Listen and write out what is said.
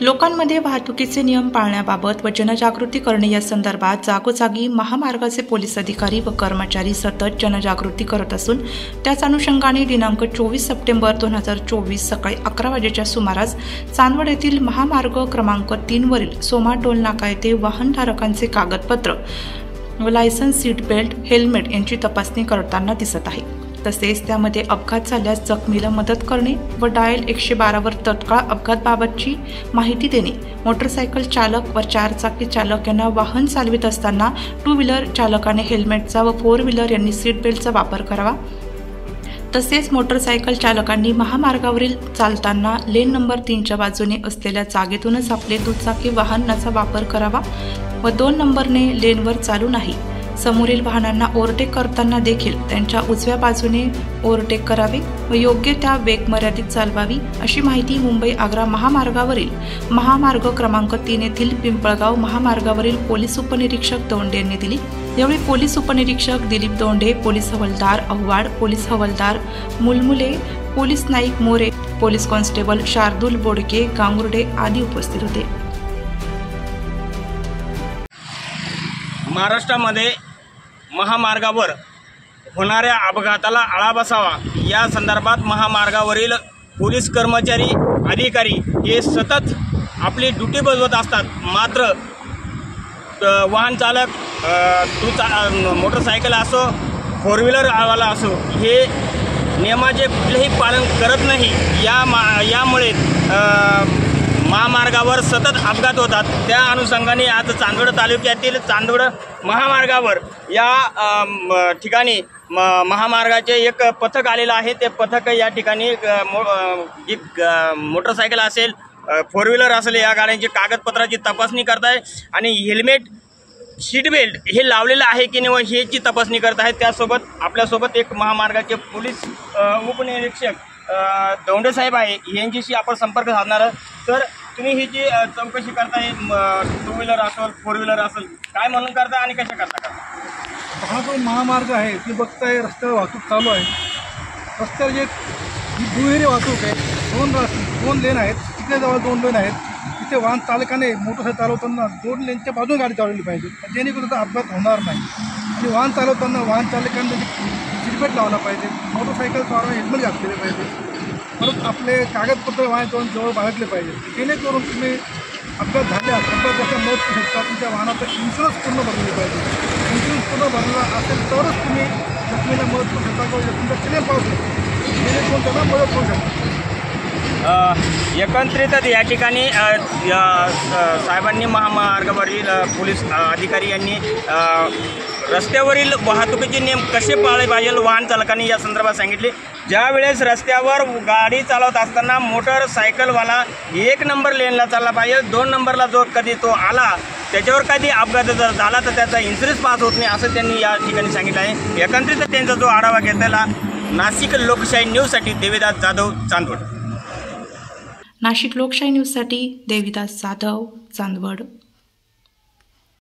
लोकांमध्ये वाहतुकीचे नियम पाळण्याबाबत व जनजागृती करणे या संदर्भात जागोजागी महामार्गाचे पोलीस अधिकारी व कर्मचारी सतत जनजागृती करत असून त्याच अनुषंगाने दिनांक 24 सप्टेंबर 2024 सकाळी 11 वाजेच्या सुमारास चांदवड येथील महामार्ग क्रमांक 3 वरील सोमा टोल नाका येथे वाहनधारकांचे कागदपत्र व लायसन्स, सीट बेल्ट, हेल्मेट यांची तपासणी करताना दिसत आहे। तसेच त्यामध्ये अपघात झाल्यास जखमीला मदत करणे व डायल 112 वर तत्काळ अपघाताबाबतची माहिती देणे, मोटरसायकल चालक व 4 चाकी चालक यांना वाहन चालवित असताना 2 व्हीलर चालकाने हेल्मेटचा व 4 व्हीलर यांनी सीट बेल्टचा वापर करावा। तसेच मोटरसायकल चालकांनी महामार्गावरील चालताना लेन नंबर 3च्या बाजूने असलेल्या जागेतूनच आपले दुचाकी वाहनाचा वापर करावा व 2 नंबरने लेनवर चालू नाही। समोरील वाहनांना ओव्हरटेक करताना देखील त्यांच्या उजव्या बाजूने ओव्हरटेक करावे व योग्य त्या वेग मर्यादित चालवावी अशी माहिती मुंबई आग्रा महामार्गावरील महामार्ग क्रमांक 3 येथील पिंपळगाव महामार्गावरील पोलीस उपनिरीक्षक दौंडे यांनी दिली। यावेळी पोलीस उपनिरीक्षक दिलीप दौंडे, पोलीस हवालदार अव्वाड, पोलीस हवालदार मुलमुले, पोलीस नाईक मोरे, पोलीस कॉन्स्टेबल शार्दूल बोडके, गांगुर्डे आदी उपस्थित होते। महाराष्ट्रामध्ये महामार्गावर होणाऱ्या अपघाताला आळा बसावा या संदर्भात महामार्गावरील पोलीस कर्मचारी अधिकारी हे सतत आपली ड्युटी बजावत असतात। मात्र वाहन चालक मोटरसायकल असो, 4 व्हीलरवाला असो हे नियमाचे कुठलेही पालन करत नाही। यामुळे महामार्गावर सतत अपघात होतात। त्या अनुषंगाने आज चांदवड तालुक्यातील चांदवड महामार्गावर या ठिकाणी महामार्गाचे एक पथक आलेलं आहे। ते पथक या ठिकाणी मोटरसायकल असेल, 4 व्हीलर असेल या गाड्यांची कागदपत्राची तपासणी करत आहे आणि हेल्मेट, सीट बेल्ट हे लावलेलं आहे की नाही ह्याची तपासणी करत आहे। त्यासोबत आपल्यासोबत एक महामार्गाचे पोलीस उपनिरीक्षक दौंडे साहेब आहे, यांच्याशी आपण संपर्क साधणार आहोत। तर तुम्ही ही जी चौकशी करताय 2 व्हीलर असेल, 4 व्हीलर असेल, काय म्हणून करता आणि कशा करता? हा जो महामार्ग आहे ती बघताय, रस्त्यावर वाहतूक चालू आहे। रस्त्यावर जे दुहेरी वाहतूक आहे, दोन लेन आहेत, तिकडे जवळ 2 लेन आहेत। तिथे वाहन चालकाने मोटरसायकल चालवताना 2 लेनच्या बाजूने गाडी चालवली पाहिजे, जेणेकरून अपघात होणार नाही। आणि वाहन चालवताना वाहन चालकांनी सीटबेल्ट लावला पाहिजे, मोटरसायकल चालवताना हेल्मेट घातलेले पाहिजे, परत आपले कागदपत्र वाहन जवळ बाळगले पाहिजे, जेणेकरून तुम्ही अपघात झाल्यास अपघाताच्या मदत करू शकता। तुमच्या वाहनाचा इन्शुरन्स पूर्ण भरले पाहिजे। इन्शुरन्स पूर्ण भरला असेल तरच तुम्ही जखमीला मदत करू शकता किंवा तुमचा क्लेम पाहू शकता, जेणेकरून त्यांना मदत करू शकता। एकत्रितच या ठिकाणी साहेबांनी महामार्गावरील पोलीस अधिकारी यांनी रस्त्यावरील वाहतुकीचे नियम कसे पाळले पाहिजे वाहन चालकांनी या संदर्भात सांगितले। ज्या वेळेस रस्त्यावर गाडी चालवत असताना मोटरसायकलवाला 1 नंबर लेनला चालला पाहिजे, 2 नंबरला जो कधी तो आला त्याच्यावर कधी अपघात जर झाला तर त्याचा इन्शुरन्स पास होत नाही असं त्यांनी या ठिकाणी सांगितलं आहे। एकत्रित त्यांचा जो आढावा घेतलेला। नाशिक लोकशाही न्यूजसाठी देविदास जाधव, चांदवड। नाशिक लोकशाही न्यूजसाठी देविदास जाधव, चांदवड।